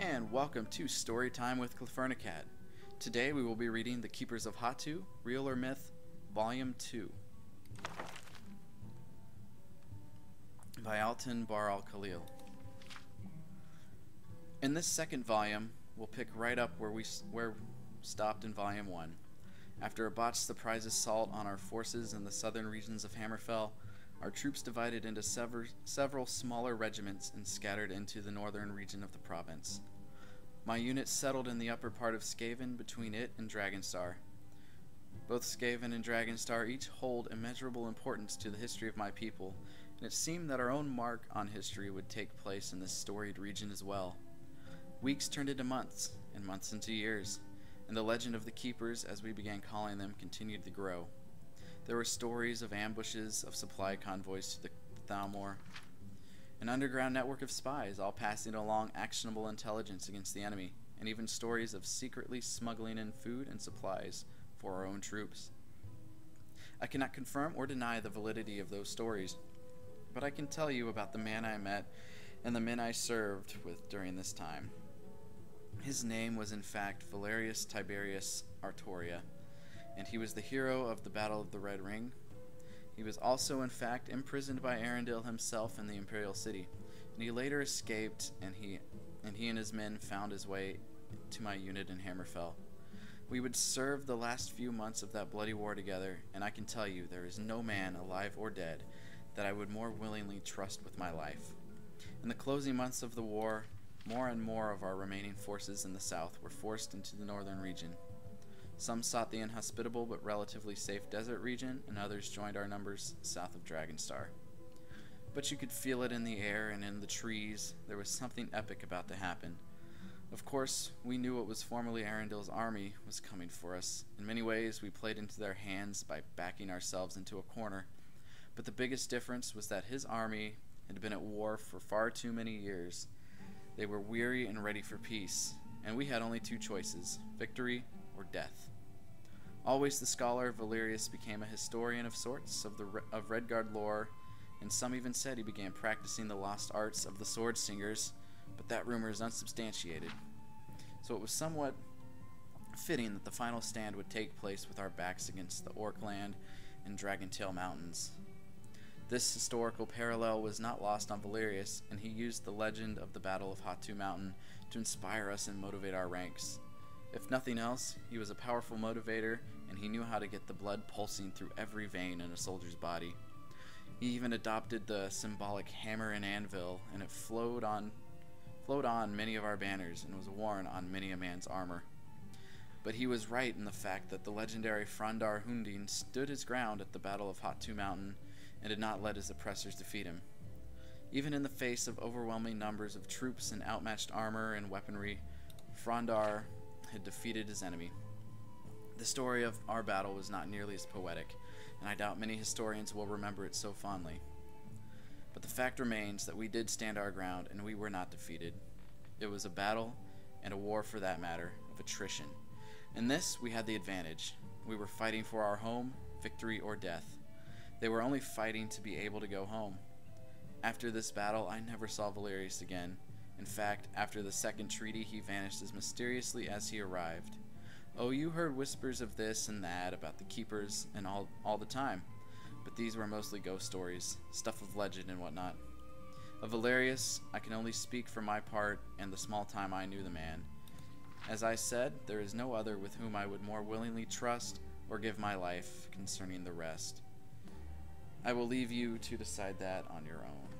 And welcome to Storytime with Clawfurnicat. Today we will be reading The Keepers of Hattu, Real or Myth, Volume 2 by Alton Bar al-Khalil. In this second volume, we'll pick right up where we stopped in Volume 1. After a botched surprise assault on our forces in the southern regions of Hammerfell, our troops divided into several smaller regiments and scattered into the northern region of the province. My unit settled in the upper part of Skaven between it and Dragonstar. Both Skaven and Dragonstar each hold immeasurable importance to the history of my people, and it seemed that our own mark on history would take place in this storied region as well. Weeks turned into months, and months into years, and the legend of the Keepers, as we began calling them, continued to grow. There were stories of ambushes of supply convoys to the Thalmor, an underground network of spies all passing along actionable intelligence against the enemy, and even stories of secretly smuggling in food and supplies for our own troops. I cannot confirm or deny the validity of those stories, but I can tell you about the man I met and the men I served with during this time. His name was in fact Valerius Tiberius Artoria, and he was the hero of the Battle of the Red Ring. He was also in fact imprisoned by Arundel himself in the Imperial City, and he later escaped, and he and his men found his way to my unit in Hammerfell. We would serve the last few months of that bloody war together, and I can tell you there is no man, alive or dead, that I would more willingly trust with my life. In the closing months of the war, more and more of our remaining forces in the south were forced into the northern region. Some sought the inhospitable but relatively safe desert region, and others joined our numbers south of Dragonstar. But you could feel it in the air and in the trees. There was something epic about to happen. Of course, we knew what was formerly Arendel's army was coming for us. In many ways, we played into their hands by backing ourselves into a corner. But the biggest difference was that his army had been at war for far too many years. They were weary and ready for peace, and we had only two choices: victory or death. Always the scholar, Valerius became a historian of sorts of Redguard lore, and some even said he began practicing the lost arts of the sword singers, but that rumor is unsubstantiated. So it was somewhat fitting that the final stand would take place with our backs against the Orkland and Dragontail Mountains. This historical parallel was not lost on Valerius, and he used the legend of the Battle of Hattu Mountain to inspire us and motivate our ranks. If nothing else, he was a powerful motivator, and he knew how to get the blood pulsing through every vein in a soldier's body. He even adopted the symbolic hammer and anvil, and it flowed on many of our banners and was worn on many a man's armor. But he was right in the fact that the legendary Frondar Hunding stood his ground at the Battle of Hattu Mountain and did not let his oppressors defeat him. Even in the face of overwhelming numbers of troops and outmatched armor and weaponry, Frondar had defeated his enemy. The story of our battle was not nearly as poetic, and I doubt many historians will remember it so fondly. But the fact remains that we did stand our ground, and we were not defeated. It was a battle, and a war for that matter, of attrition. In this, we had the advantage. We were fighting for our home, victory or death. They were only fighting to be able to go home. After this battle, I never saw Valerius again. In fact, after the second treaty, he vanished as mysteriously as he arrived. Oh, you heard whispers of this and that about the Keepers and all the time, but these were mostly ghost stories, stuff of legend and whatnot. Of Valerius, I can only speak for my part and the small time I knew the man. As I said, there is no other with whom I would more willingly trust or give my life concerning the rest. I will leave you to decide that on your own.